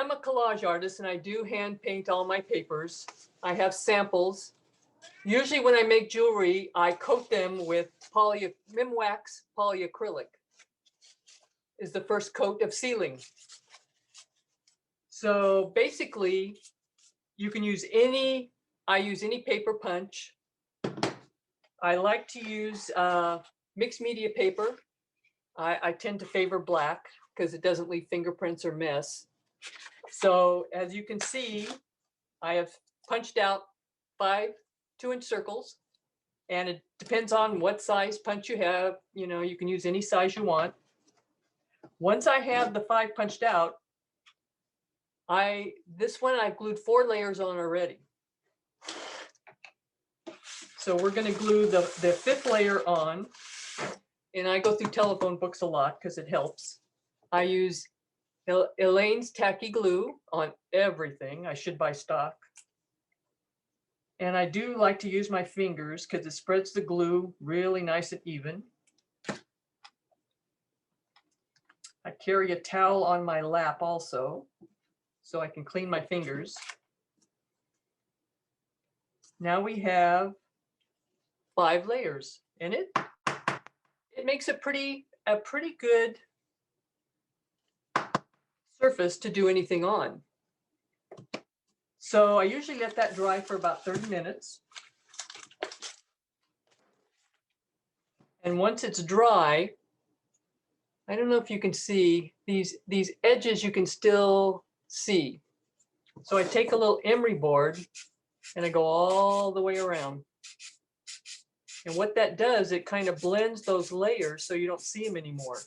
am a collage artist and I do hand paint all my papers. I have samples. Usually when I make jewelry, I coat them with Mimwax polyacrylic is the first coat of sealing. So basically you can use I use any paper punch. I like to use mixed media paper. I tend to favor black because it doesn't leave fingerprints or mess. So as you can see, I have punched out 5 2-inch circles, and it depends on what size punch you have. You know, you can use any size you want. Once I have the 5 punched out, this one I've glued 4 layers on already. So we're going to glue the 5th layer on, and I go through telephone books a lot because it helps. I use Elaine's tacky glue on everything. I should buy stock. And I do like to use my fingers because it spreads the glue really nice and even. I carry a towel on my lap also, so I can clean my fingers. Now we have 5 layers, and it makes a pretty good surface to do anything on. So I usually let that dry for about 30 minutes. And once it's dry, I don't know if you can see, these edges you can still see. So I take a little emery board and I go all the way around. And what that does, it kind of blends those layers so you don't see them anymore.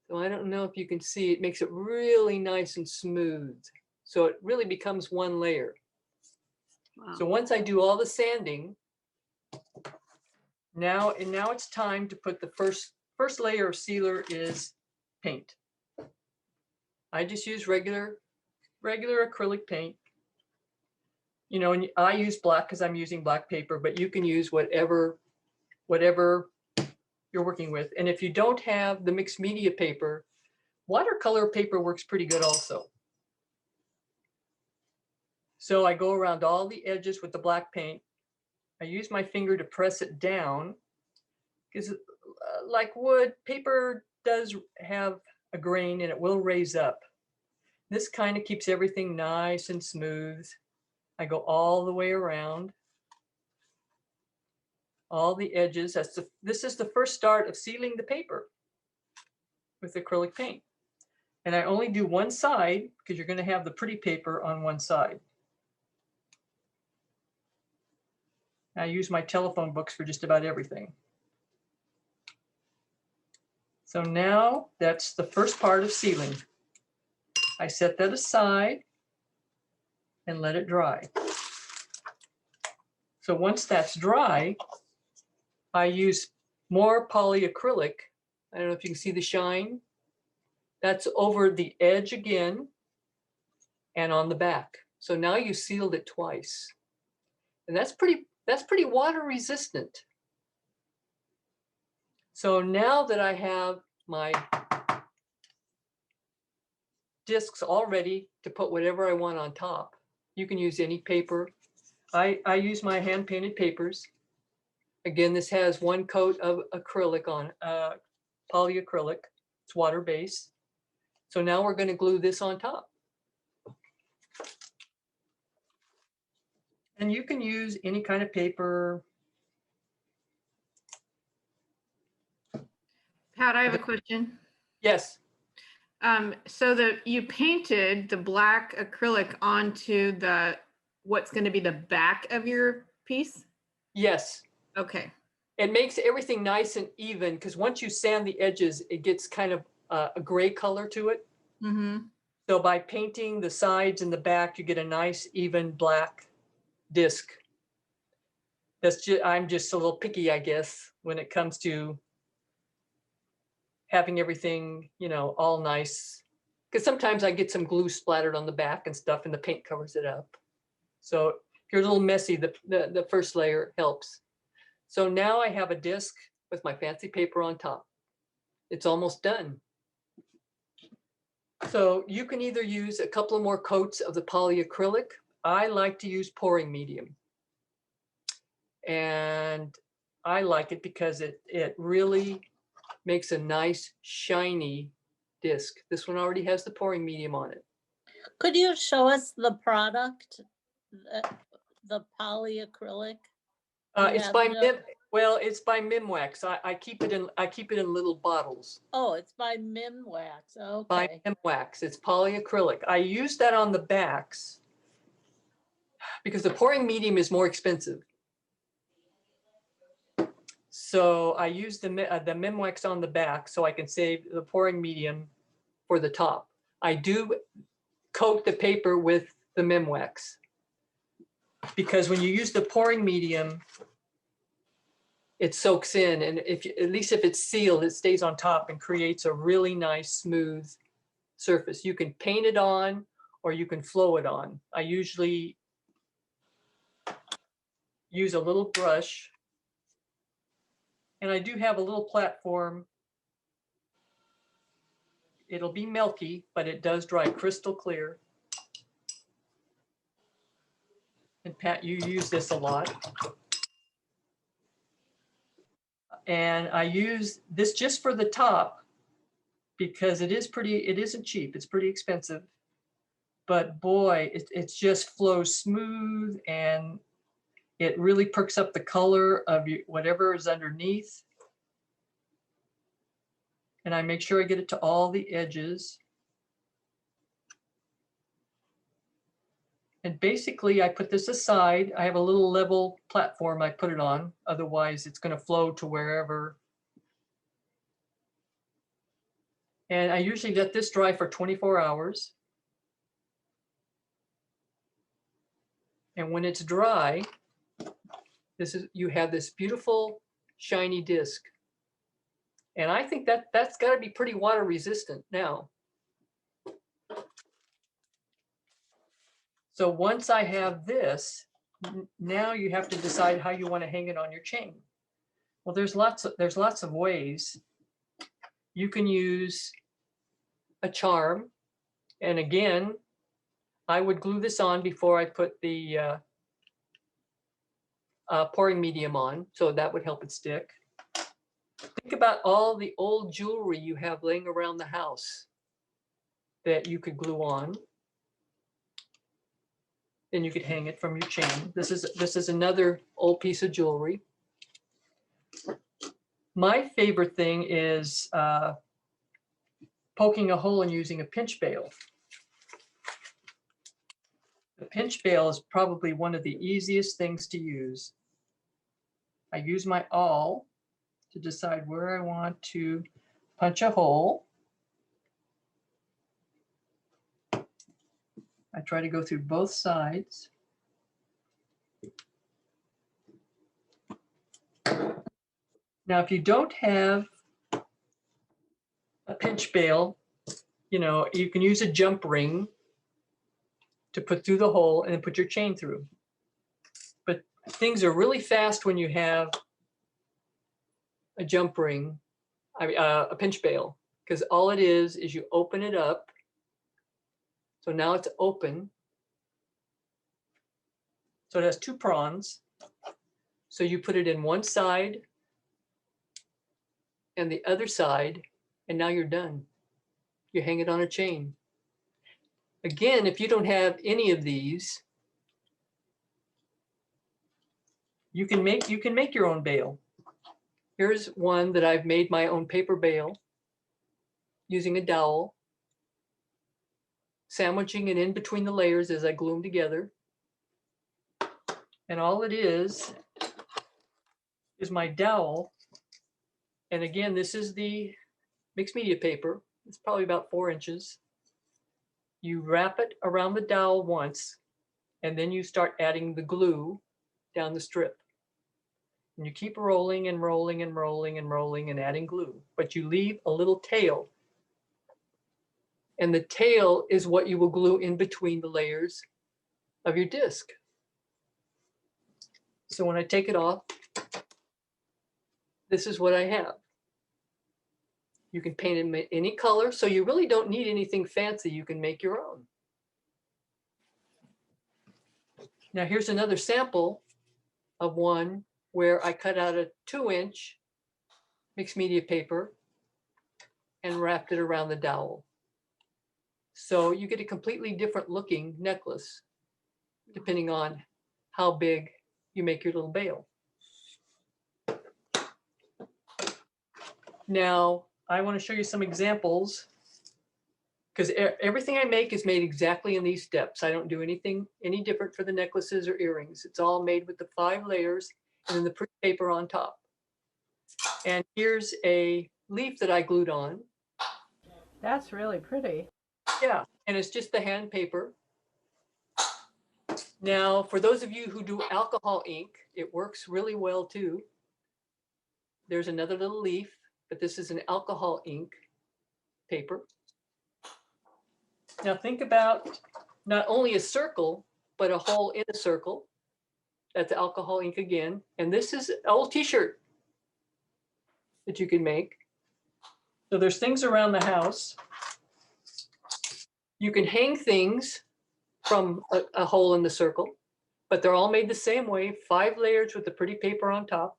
So I don't know if you can see, it makes it really nice and smooth. So it really becomes one layer. Wow. So once I do all the sanding, now it's time to put the first layer of sealer is paint. I just use regular acrylic paint. You know, and I use black because I'm using black paper, but you can use whatever you're working with. And if you don't have the mixed media paper, watercolor paper works pretty good also. So I go around all the edges with the black paint. I use my finger to press it down because like wood, paper does have a grain and it will raise up. This kind of keeps everything nice and smooth. I go all the way around, all the edges. This is the first start of sealing the paper with acrylic paint. And I only do one side because you're going to have the pretty paper on one side. I use my telephone books for just about everything. So now that's the first part of sealing. I set that aside and let it dry. So once that's dry, I use more polyacrylic. I don't know if you can see the shine. That's over the edge again and on the back. So now you sealed it twice. And that's pretty water resistant. So now that I have my discs all ready to put whatever I want on top, you can use any paper. I use my hand painted papers. Again, this has 1 coat of acrylic on polyacrylic. It's water based. So now we're going to glue this on top. And you can use any kind of paper. Pat, I have a question. Yes. So you painted the black acrylic onto what's going to be the back of your piece? Yes. Okay. It makes everything nice and even because once you sand the edges, it gets kind of a gray color to it. Mm-hmm. So by painting the sides and the back, you get a nice even black disc. I'm just a little picky, I guess, when it comes to having everything, you know, all nice. Because sometimes I get some glue splattered on the back and stuff and the paint covers it up. So if you're a little messy, the first layer helps. So now I have a disc with my fancy paper on top. It's almost done. So you can either use a couple of more coats of the polyacrylic. I like to use pouring medium. And I like it because it really makes a nice shiny disc. This one already has the pouring medium on it. Could you show us the product, the polyacrylic? It's have by it it's by Mimwax. I keep it in little bottles. Oh, it's by Mimwax. By Okay. Mimwax. It's polyacrylic. I use that on the backs because the pouring medium is more expensive. So I use the Mimwax on the back so I can save the pouring medium for the top. I do coat the paper with the Mimwax because when you use the pouring medium, it soaks in, and at least if it's sealed, it stays on top and creates a really nice smooth surface. You can paint it on or you can flow it on. I usually use a little brush, and I do have a little platform. It'll be milky, but it does dry crystal clear. And Pat, you use this a lot. And I use this just for the top because it isn't cheap. It's pretty expensive. But boy, it just flows smooth and it really perks up the color of whatever is underneath. And I make sure I get it to all the edges. And basically I put this aside. I have a little level platform I put it on. Otherwise it's going to flow to wherever. And I usually let this dry for 24 hours. And when it's dry, you have this beautiful shiny disc. And I think that's got to be pretty water resistant now. So once I have this, now you have to decide how you want to hang it on your chain. Well, there's lots of ways. You can use a charm. And again, I would glue this on before I put the pouring medium on, so that would help it stick. Think about all the old jewelry you have laying around the house that you could glue on. Then you could hang it from your chain. This is another old piece of jewelry. My favorite thing is poking a hole and using a pinch bail. The pinch bail is probably one of the easiest things to use. I use my awl to decide where I want to punch a hole. I try to go through both sides. Now, if you don't have a pinch bail, you can use a jump ring to put through the hole and then put your chain through. But things are really fast when you have a jump ring, a pinch bail, because all it is you open it up. So now it's open. So it has two prongs. So you put it in one side and the other side, and now you're done. You hang it on a chain. Again, if you don't have any of these, you can make your own bail. Here's one that I've made my own paper bail using a dowel, sandwiching it in between the layers as I glue them together. And all it is my dowel. And again, this is the mixed media paper. It's probably about 4 inches. You wrap it around the dowel once, and then you start adding the glue down the strip. And you keep rolling and rolling and rolling and rolling and adding glue, but you leave a little tail. And the tail is what you will glue in between the layers of your disc. So when I take it off, this is what I have. You can paint them any color, so you really don't need anything fancy. You can make your own. Now here's another sample of one where I cut out a 2-inch mixed media paper and wrapped it around the dowel. So you get a completely different looking necklace depending on how big you make your little bail. Now, I want to show you some examples because everything I make is made exactly in these steps. I don't do anything any different for the necklaces or earrings. It's all made with the 5 layers and then the pretty paper on top. And here's a leaf that I glued on. That's really pretty. Yeah, and it's just the hand paper. Now, for those of you who do alcohol ink, it works really well too. There's another little leaf, but this is an alcohol ink paper. Now think about not only a circle, but a hole in a circle. That's alcohol ink again. And this is an old t-shirt that you can make. So there's things around the house. You can hang things from a hole in the circle, but they're all made the same way, 5 layers with the pretty paper on top.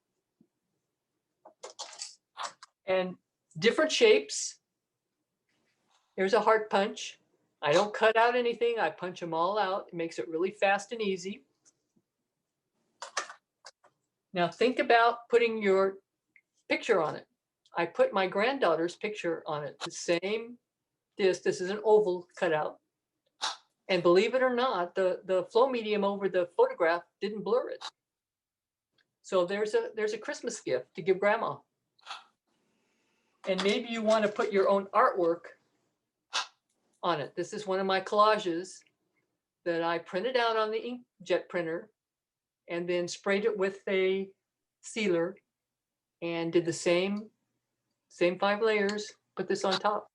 And different shapes. Here's a heart punch. I don't cut out anything, I punch them all out. It makes it really fast and easy. Now think about putting your picture on it. I put my granddaughter's picture on it, the same disc. This is an oval cutout. And believe it or not, the flow medium over the photograph didn't blur it. So there's a Christmas gift to give grandma. And maybe you want to put your own artwork on it. This is one of my collages that I printed out on the inkjet printer and then sprayed it with a sealer and did the same 5 layers, put this on top.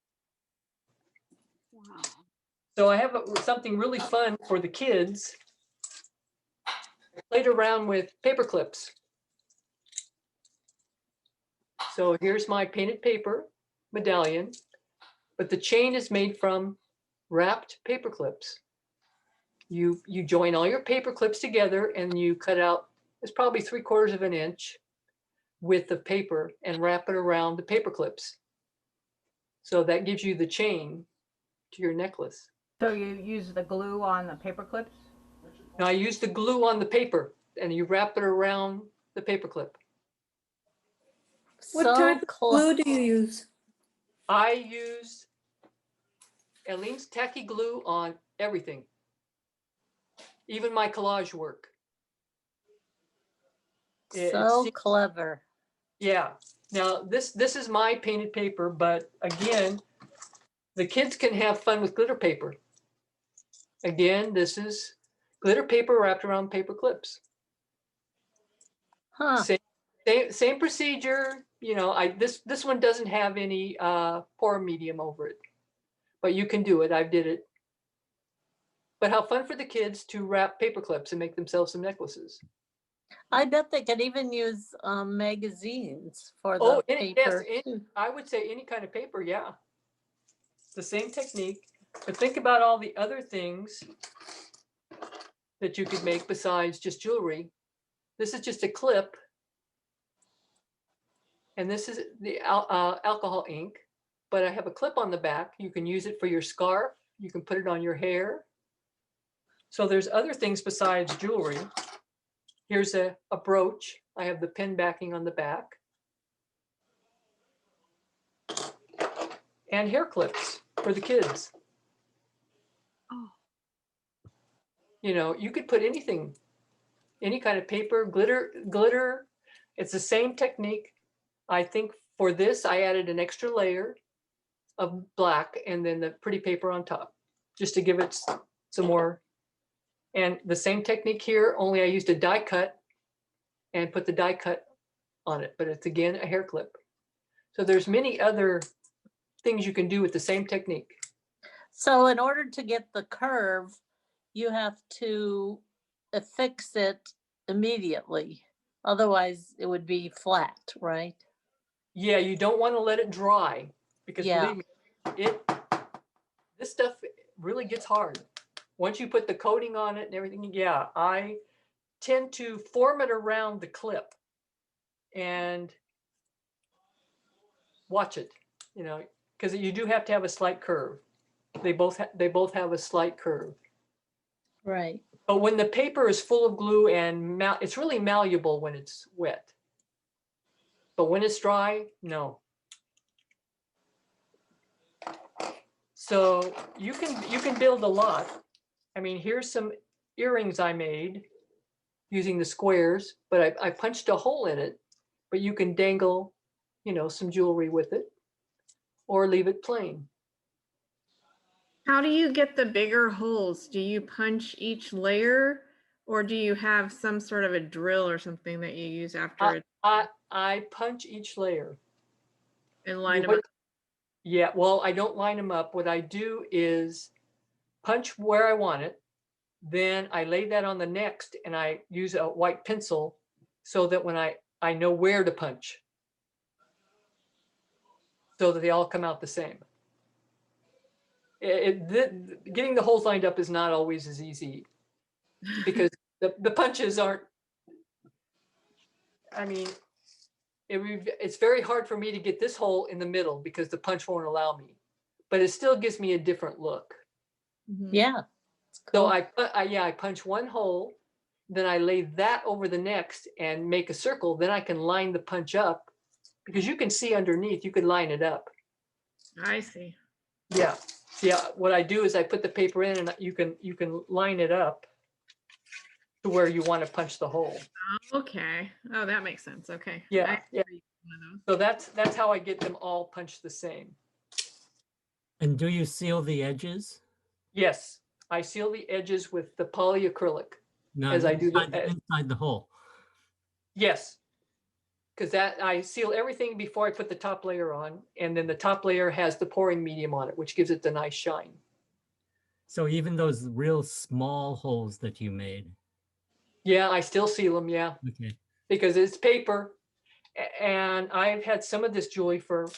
Wow. So I have something really fun for the kids. I played around with paper clips. So here's my painted paper medallion, but the chain is made from wrapped paper clips. You join all your paper clips together and you cut out, it's probably 3/4 of an inch width of paper and wrap it around the paper clips. So that gives you the chain to your necklace. So you use the glue on the paper clips? Now I use the glue on the paper and you wrap it around the paper clip. What type of glue do you use? I use Eileen's tacky glue on everything, even my collage work. So clever. Yeah. Now this is my painted paper, but again, the kids can have fun with glitter paper. Again, this is glitter paper wrapped around paper clips. Huh. Same procedure. You know, this one doesn't have any pour medium over it, but you can do it. I did it. But how fun for the kids to wrap paper clips and make themselves some necklaces. I bet they could even use magazines for the Oh, paper. yes, too. I would say any kind of paper, yeah. The same technique, but think about all the other things that you could make besides just jewelry. This is just a clip. And this is the alcohol ink, but I have a clip on the back. You can use it for your scarf. You can put it on your hair. So there's other things besides jewelry. Here's a brooch. I have the pin backing on the back. And hair clips for the kids. Oh. You know, you could put anything, any kind of paper, glitter. It's the same technique. I think for this, I added an extra layer of black and then the pretty paper on top, just to give it some more. And the same technique here, only I used a die cut and put the die cut on it, but it's again a hair clip. So there's many other things you can do with the same technique. So in order to get the curve, you have to affix it immediately. Otherwise, it would be flat, right? Yeah, you don't want to let it dry. Because Yeah. believe me, this stuff really gets hard. Once you put the coating on it and everything, yeah, I tend to form it around the clip and watch it, you know, because you do have to have a slight curve. They both have a slight curve. Right. But when the paper is full of glue and it's really malleable when it's wet. But when it's dry, no. So you can build a lot. I mean, here's some earrings I made using the squares, but I punched a hole in it, but you can dangle, you know, some jewelry with it or leave it plain. How do you get the bigger holes? Do you punch each layer, or do you have some sort of a drill or something that you use after it I punch each layer. and line them What- up? Yeah, well, I don't line them up. What I do is punch where I want it. Then I lay that on the next and I use a white pencil so that when I know where to punch so that they all come out the same. Getting the holes lined up is not always as easy because the punches aren't, I mean, it's very hard for me to get this hole in the middle because the punch won't allow me, but it still gives me a different look. Mhm. Yeah. It's So cool. I punch one hole, then I lay that over the next and make a circle. Then I can line the punch up because you can see underneath, you can line it up. I see. Yeah. Yeah. What I do is I put the paper in and you can line it up to where you want to punch the hole. Okay. Oh, that makes sense. Okay. Yeah. I Yeah. agree with one of So that's how I get them all punched the same. And do you seal the edges? Yes. I seal the edges with the polyacrylic No, as I do inside the hole. yes. Because that I seal everything before I put the top layer on, and then the top layer has the pouring medium on it, which gives it the nice shine. So even those real small holes that you made. Yeah, I still seal them, yeah, Okay. because it's paper, and I've had some of this jewelry for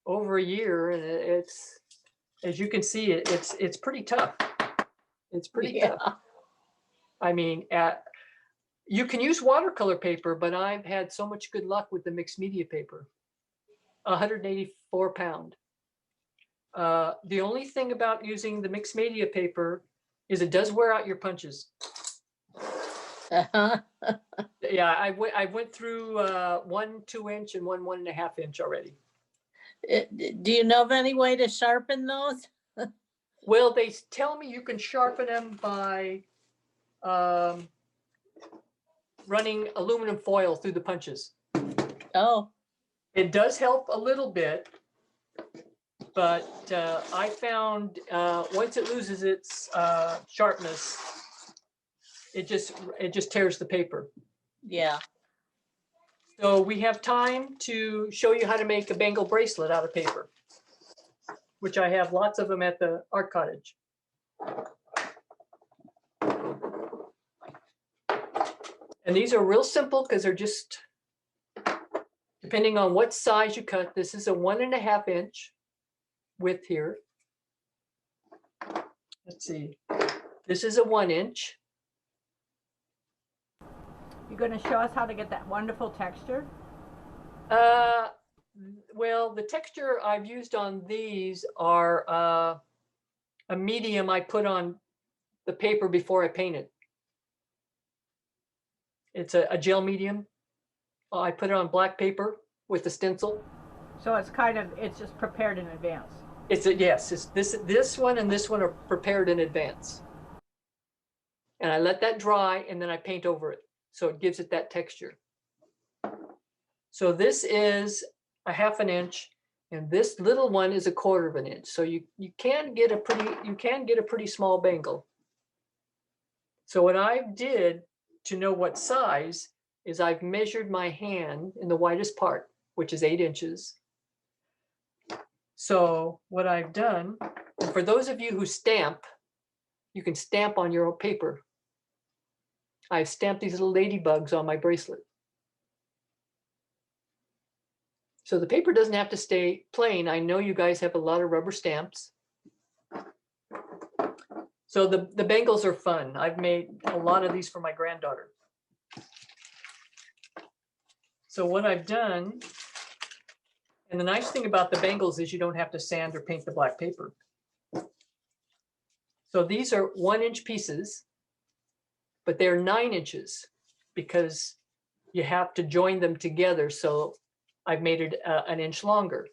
over a year, and it's, as you can see, it's pretty tough. It's pretty tough. Yeah. I mean, you can use watercolor paper, but I've had so much good luck with the mixed media paper. 184 pound. The only thing about using the mixed media paper is it does wear out your punches. Yeah, I went through 1 2-inch and 1 1.5-inch already. Do you know of any way to sharpen those? Well, they tell me you can sharpen them by running aluminum foil through the punches. Oh, It does help a little bit, but I found once it loses its sharpness, it just tears the paper. yeah. So we have time to show you how to make a Bengal bracelet out of paper, which I have lots of them at the art cottage. And these are real simple because they're just, depending on what size you cut, this is a 1.5-inch width here. Let's see, this is a 1-inch. You're going to show us how to get that wonderful texture? Well, the texture I've used on these are a medium I put on the paper before I paint it. It's a gel medium. I put it on black paper with the stencil. So it's it's just prepared in advance. Yes, it's this one and this one are prepared in advance. And I let that dry and then I paint over it. So it gives it that texture. So this is a 1/2 inch and this little one is a 1/4 inch. So you can get a pretty small bangle. So what I did to know what size is I've measured my hand in the widest part, which is 8 inches. So what I've done, and for those of you who stamp, you can stamp on your own paper. I've stamped these little ladybugs on my bracelet. So the paper doesn't have to stay plain. I know you guys have a lot of rubber stamps. So the bangles are fun. I've made a lot of these for my granddaughter. So what I've done, and the nice thing about the bangles is you don't have to sand or paint the black paper. So these are 1-inch pieces, but they're 9 inches because you have to join them together. So I've made it an inch longer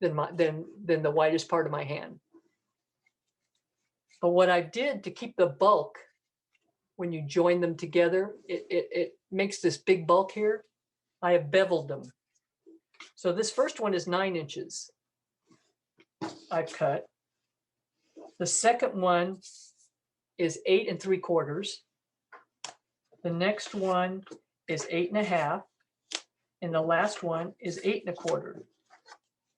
than the widest part of my hand. But what I did to keep the bulk, when you join them together, it makes this big bulk here. I have beveled them. So this first one is 9 inches. I've cut. The second one is 8 3/4. The next one is 8 1/2. And the last one is 8 1/4.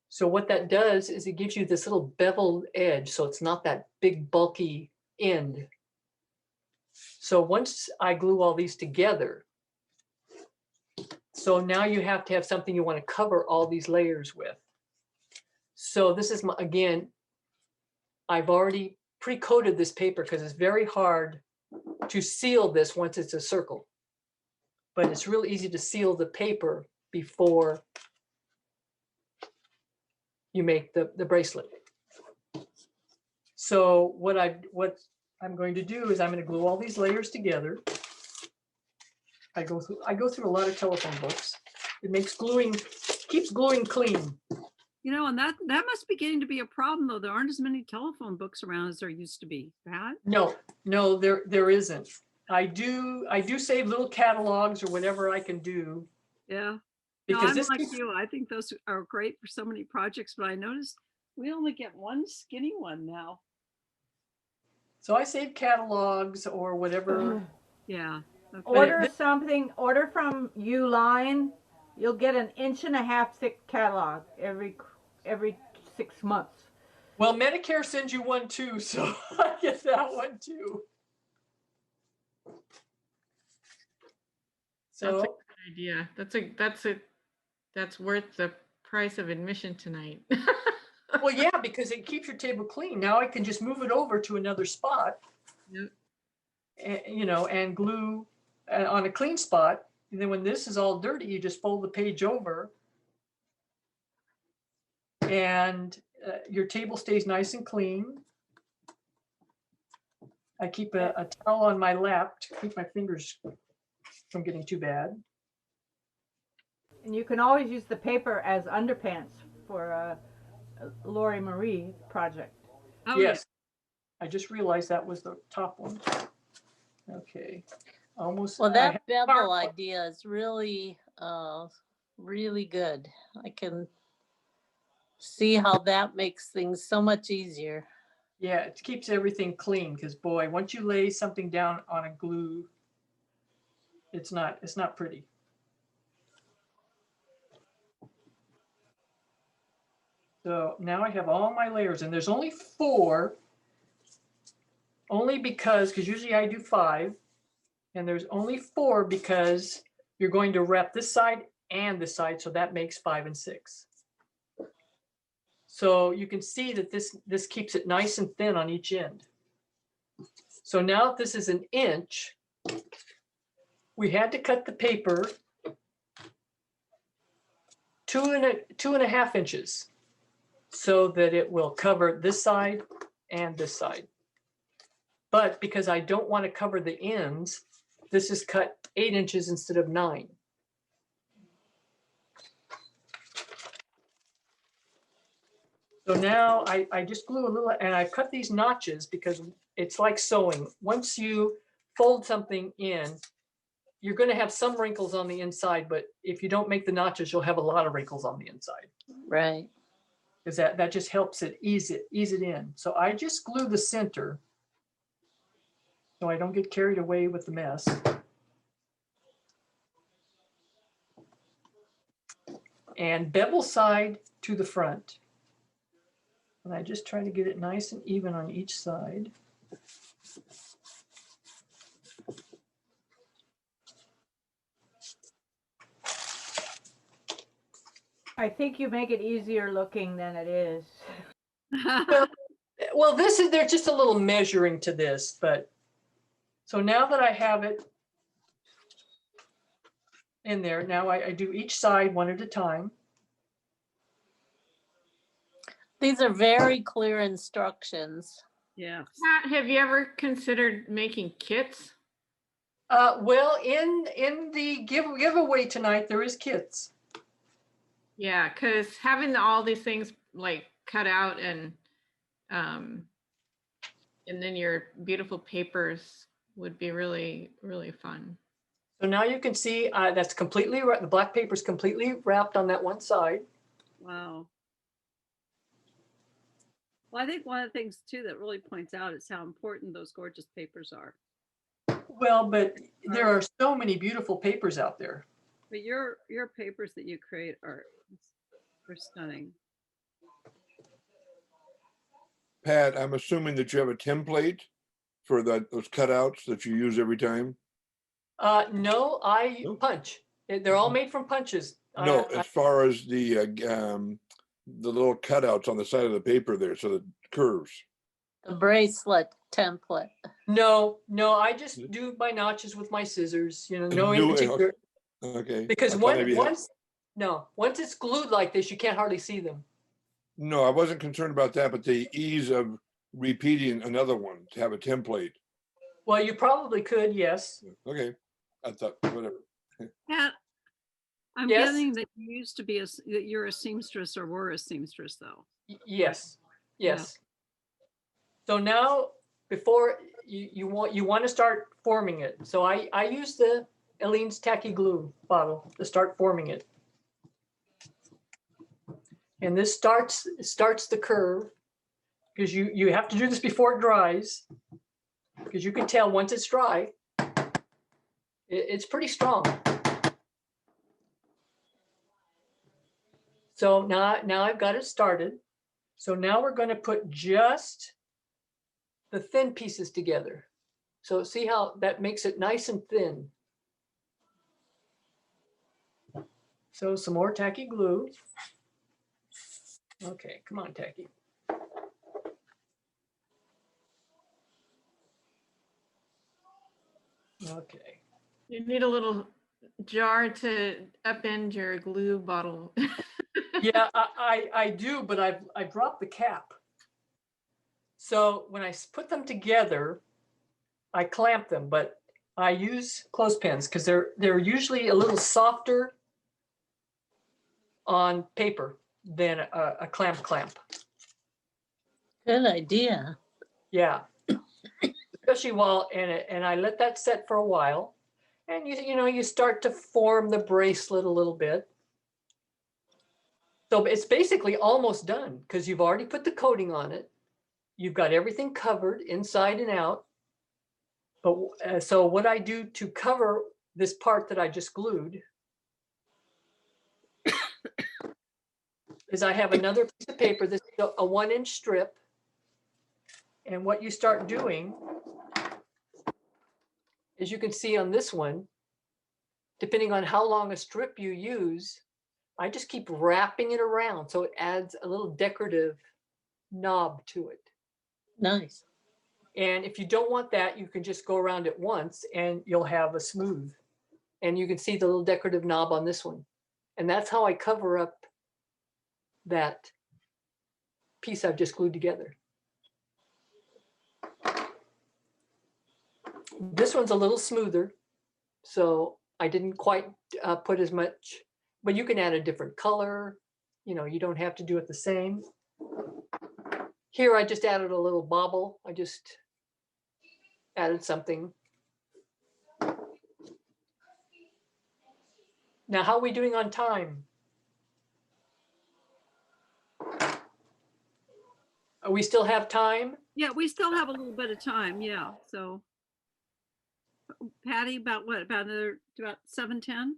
So what that does is it gives you this little beveled edge. So it's not that big bulky end. So once I glue all these together, so now you have to have something you want to cover all these layers with. So this is, again, I've already pre-coated this paper because it's very hard to seal this once it's a circle. But it's real easy to seal the paper before you make the bracelet. So what I'm going to do is I'm going to glue all these layers together. I go through a lot of telephone books. It makes gluing, keeps gluing clean. You know, and that must be getting to be a problem, though. There aren't as many telephone books around as there used to be. Pat? No, there isn't. I do save little catalogs or whatever I can do. Yeah. Because No, I'm this like keeps, you. I think those are great for so many projects, but I noticed we only get one skinny one now. so I save catalogs or whatever. Yeah. Okay. Order something, order from Uline. You'll get an 1.5-inch thick catalog every 6 months. Well, Medicare sends you one too, so I get that one too. That's a So, good idea. That's worth the price of admission tonight. well, yeah, because it keeps your table clean. Now I can just move it over to another spot, Yep. and glue on a clean spot. And then when this is all dirty, you just fold the page over and your table stays nice and clean. I keep a towel on my lap to keep my fingers from getting too bad. And you can always use the paper as underpants for a Lori Marie project. Oh, Yes, I just realized that was the top one. Okay, almost. Well, I that have- bevel idea is really, really good. I can see how that makes things so much easier. Yeah, it keeps everything clean because boy, once you lay something down on a glue, it's not pretty. So now I have all my layers and there's only 4, only because usually I do 5 and there's only 4 because you're going to wrap this side and this side. So that makes 5 and 6. So you can see that this keeps it nice and thin on each end. So now if this is 1 inch, we had to cut the paper 2 1/2 inches so that it will cover this side and this side. But because I don't want to cover the ends, this is cut 8 inches instead of 9. So now I just glue a little, and I cut these notches because it's like sewing. Once you fold something in, you're going to have some wrinkles on the inside, but if you don't make the notches, you'll have a lot of wrinkles on the inside. Right. Because that just helps it ease it in. So I just glue the center so I don't get carried away with the mess. And bevel side to the front. And I just try to get it nice and even on each side. I think you make it easier looking than it is. Well, there's just a little measuring to this, but so now that I have it in there, now I do each side one at a time. These are very clear instructions. Yeah. Pat, have you ever considered making kits? Well, in the giveaway tonight, there is kits. Yeah, because having all these things like cut out and then your beautiful papers would be really, really fun. So now you can see that's completely, the black paper is completely wrapped on that one side. Wow. Well, I think one of the things too that really points out is how important those gorgeous papers are. Well, but there are so many beautiful papers out there. But your papers that you create are stunning. Pat, I'm assuming that you have a template for those cutouts that you use every time? No, I punch. They're all made from punches. No, as far as the little cutouts on the side of the paper there, so the curves. The bracelet template. No, I just do my notches with my scissors, no in particular. Okay. Because once it's glued like this, you can't hardly see them. No, I wasn't concerned about that, but the ease of repeating another one to have a template. Well, you probably could, yes. Okay, I thought whatever. Pat, I'm Yes? getting that you used to be that you're a seamstress or were a seamstress though. Yes. So now, before you want to start forming it. So I use the Aleene's tacky glue bottle to start forming it. And this starts the curve, because you have to do this before it dries, because you can tell once it's dry, it's pretty strong. So now I've got it started. So now we're going to put just the thin pieces together. So see how that makes it nice and thin. So some more tacky glue. Okay, come on, tacky. Okay. You need a little jar to upend your glue bottle. Yeah, I do, but I dropped the cap. So when I put them together, I clamp them, but I use clothespins because they're usually a little softer on paper than a clamp. Good idea. Yeah, especially and I let that set for a while, and you start to form the bracelet a little bit. So it's basically almost done because you've already put the coating on it. You've got everything covered inside and out. But so what I do to cover this part that I just glued is I have another piece of paper, this is a 1-inch strip. And what you start doing, as you can see on this one, depending on how long a strip you use, I just keep wrapping it around so it adds a little decorative knob to it. Nice. And if you don't want that, you can just go around it once and you'll have a smooth. And you can see the little decorative knob on this one. And that's how I cover up that piece I've just glued together. This one's a little smoother, so I didn't quite put as much, but you can add a different color. You don't have to do it the same. Here, I just added a little bobble. I just added something. Now, how are we doing on time? We still have time? Yeah, we still have a little bit of time. Yeah. So Patty, about what? About 7:10?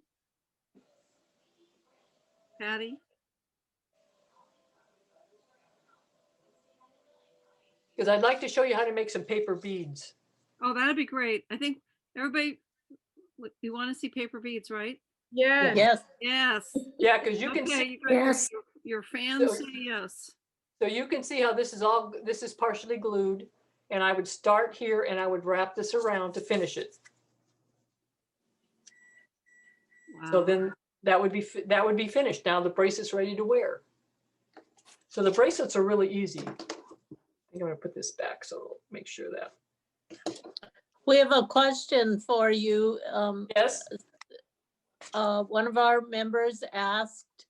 Patty? Because I'd like to show you how to make some paper beads. Oh, that'd be great. I think everybody, you want to see paper beads, right? Yes. Yes. Yes. Yeah, because you can Okay, see, you got your- Yes. your fans So- say yes. so you can see how this is partially glued. And I would start here and I would wrap this around to finish it. So Wow. then that would be finished. Now the bracelet's ready to wear. So the bracelets are really easy. I think I'm gonna put this back so I'll make sure that. We have a question for you. Yes, One of our members asked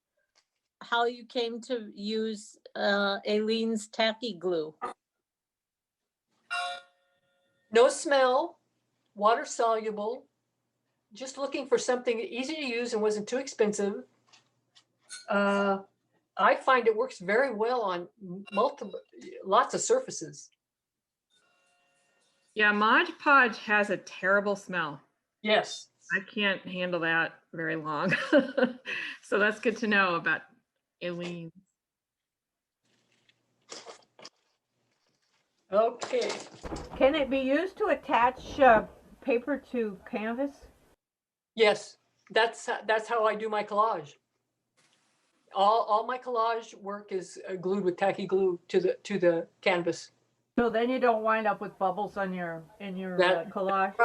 how you came to use Aileen's tacky glue. no smell, water soluble. Just looking for something easy to use and wasn't too expensive. I find it works very well on lots of surfaces. Yeah, Mod Podge has a terrible smell. Yes. I can't handle that very long. So that's good to know about Aileen. Okay. Can it be used to attach paper to canvas? Yes, that's how I do my collage. All my collage work is glued with tacky glue to the canvas. So then you don't wind up with bubbles on your That- collage.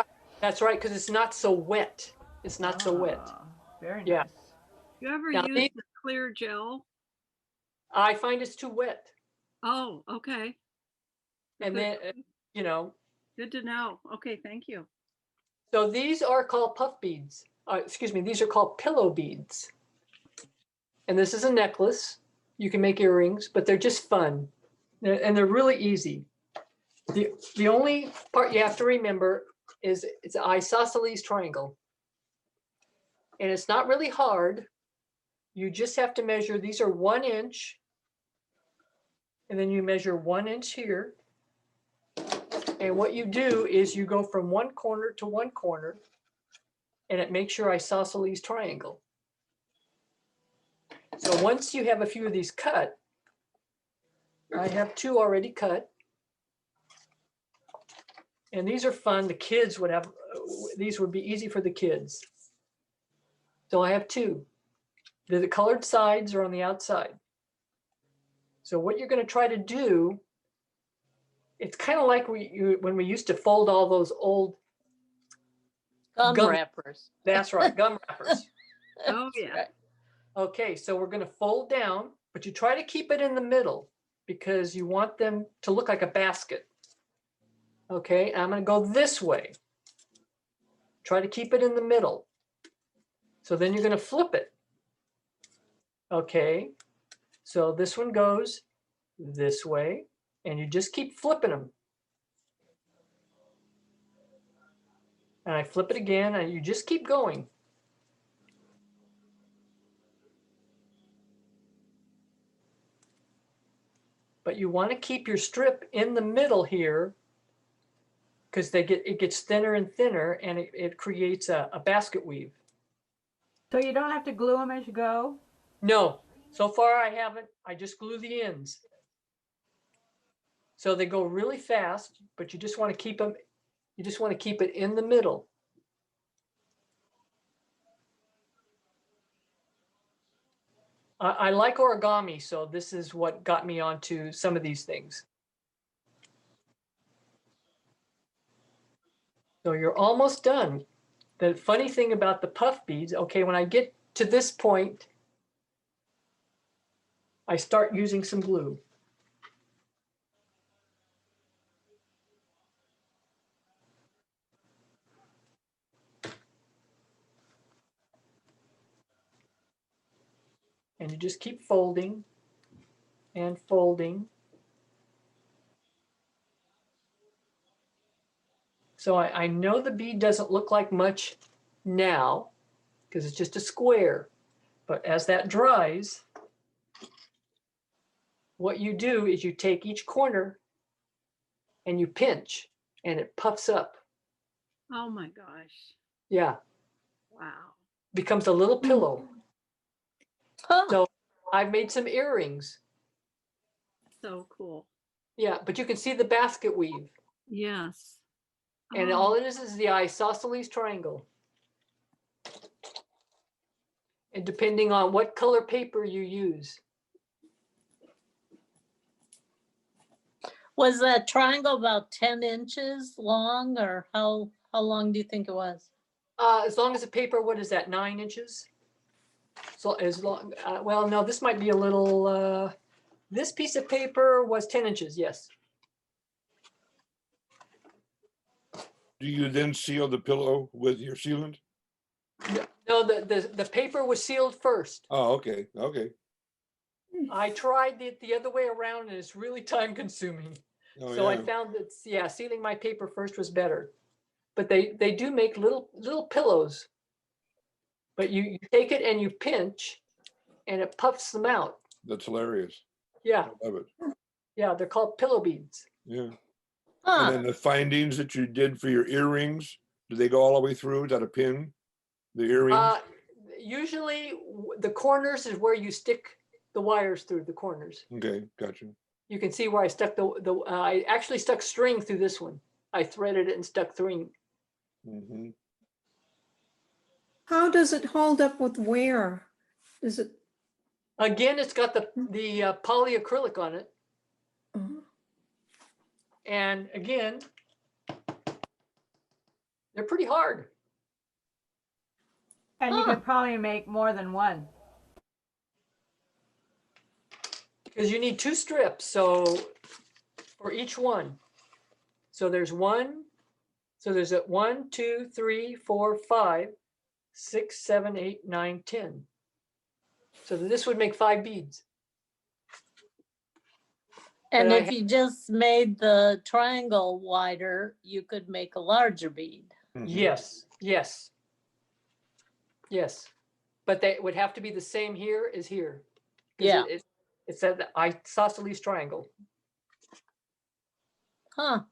That's right, because it's not so wet. It's not so wet. Ah, very Yeah. nice. You ever Now, use these- the clear gel? I find it's too wet, Oh, okay. and then Good to know. Okay, thank you. so these are called puff beads. Excuse me, these are called pillow beads. And this is a necklace. You can make earrings, but they're just fun, and they're really easy. The only part you have to remember is it's an isosceles triangle. And it's not really hard. You just have to measure, these are 1 inch. And then you measure 1 inch here. And what you do is you go from one corner to one corner, and it makes your isosceles triangle. So once you have a few of these cut, I have 2 already cut. And these are fun. The kids would have, these would be easy for the kids. So I have 2. The colored sides are on the outside. So what you're going to try to do, it's kind of like when we used to fold all those old, Gum Gum. wrappers. that's right, gum wrappers. Oh, yeah. Right. Okay, so we're going to fold down, but you try to keep it in the middle because you want them to look like a basket. Okay, I'm going to go this way. Try to keep it in the middle. So then you're going to flip it. Okay, so this one goes this way, and you just keep flipping them. And I flip it again, and you just keep going. But you want to keep your strip in the middle here because it gets thinner and thinner, and it creates a basket weave. So you don't have to glue them as you go? No, so far I haven't. I just glue the ends. So they go really fast, but you just want to keep them, you just want to keep it in the middle. I like origami, so this is what got me onto some of these things. So you're almost done. The funny thing about the puff beads, okay, when I get to this point, I start using some glue. And you just keep folding and folding. So I know the bead doesn't look like much now because it's just a square. But as that dries, what you do is you take each corner and you pinch and it puffs up. Oh, my gosh. Yeah, Wow. becomes a little pillow. Huh. So I've made some earrings. So cool. Yeah, but you can see the basket weave. Yes. And Oh, all it is the isosceles triangle. and depending on what color paper you use. Was that triangle about 10 inches long, or how long do you think it was? As long as the paper, what is that, 9 inches? So as long, well, no, this might be a little, this piece of paper was 10 inches, yes. Do you then seal the pillow with your sealant? No, the paper was sealed first. Oh, okay, okay. I tried it the other way around and it's really time consuming. Oh, So I yeah. found that, yeah, sealing my paper first was better. But they do make little pillows. But you take it and you pinch and it puffs them out. That's hilarious. Yeah, I love it. yeah, they're called pillow beads. Yeah. Huh. And then the findings that you did for your earrings, do they go all the way through? Is that a pin? The earrings? Usually the corners is where you stick the wires through the corners. Okay, gotcha. You can see where I stuck I actually stuck string through this one. I threaded it and stuck string. Hmm. How does it hold up with wear? Is it? Again, it's got the polyacrylic on it. uh, And again, they're pretty hard. And you Huh. could probably make more than one. Because you need 2 strips, so for each one. So there's one, so there's a 1, 2, 3, 4, 5, 6, 7, 8, 9, 10. So this would make 5 beads. And But I if you just made the triangle wider, you could make a larger bead. Mhm. Yes, yes. Yes. But they would have to be the same here as here. 'Cause Yeah. It's an isosceles triangle. Huh.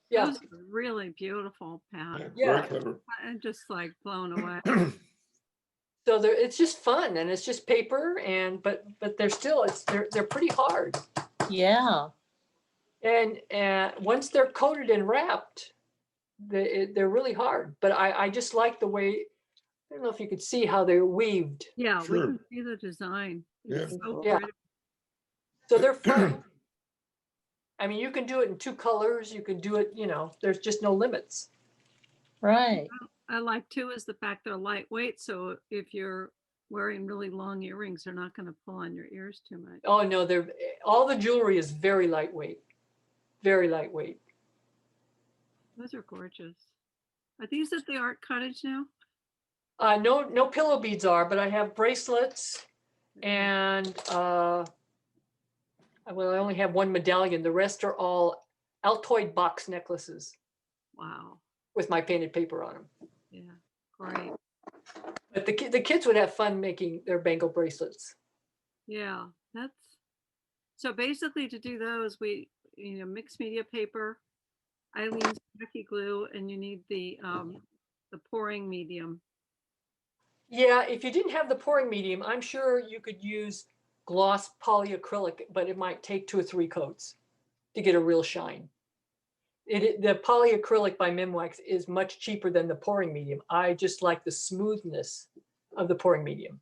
Yeah, Those are really beautiful, Yeah, Pat. Yeah. very clever. I'm just like blown away. so it's just fun and it's just paper and but they're still they're pretty hard. Yeah. And once they're coated and wrapped, they're really hard. But I just like the way, I don't know if you could see how they're weaved. Yeah, we Sure. can see the design. It's Yeah. so Yeah. pretty. So they're fun. I mean, you can do it in 2 colors. You can do it, there's just no limits. Right. I like too is the fact they're lightweight. So if you're wearing really long earrings, they're not going to pull on your ears too much. Oh, no, all the jewelry is very lightweight. Very lightweight. Those are gorgeous. Are these at the art cottage now? No pillow beads are, but I have bracelets and well, I only have 1 medallion. The rest are all Altoid box necklaces Wow. with my painted paper on them. Yeah. Great. But the kids would have fun making their bangle bracelets. Yeah. That's so basically to do those, we mixed media paper, Eileen's tacky glue, and you need the pouring medium. Yeah, if you didn't have the pouring medium, I'm sure you could use gloss polyacrylic, but it might take 2 or 3 coats to get a real shine. The polyacrylic by Mimwax is much cheaper than the pouring medium. I just like the smoothness of the pouring medium.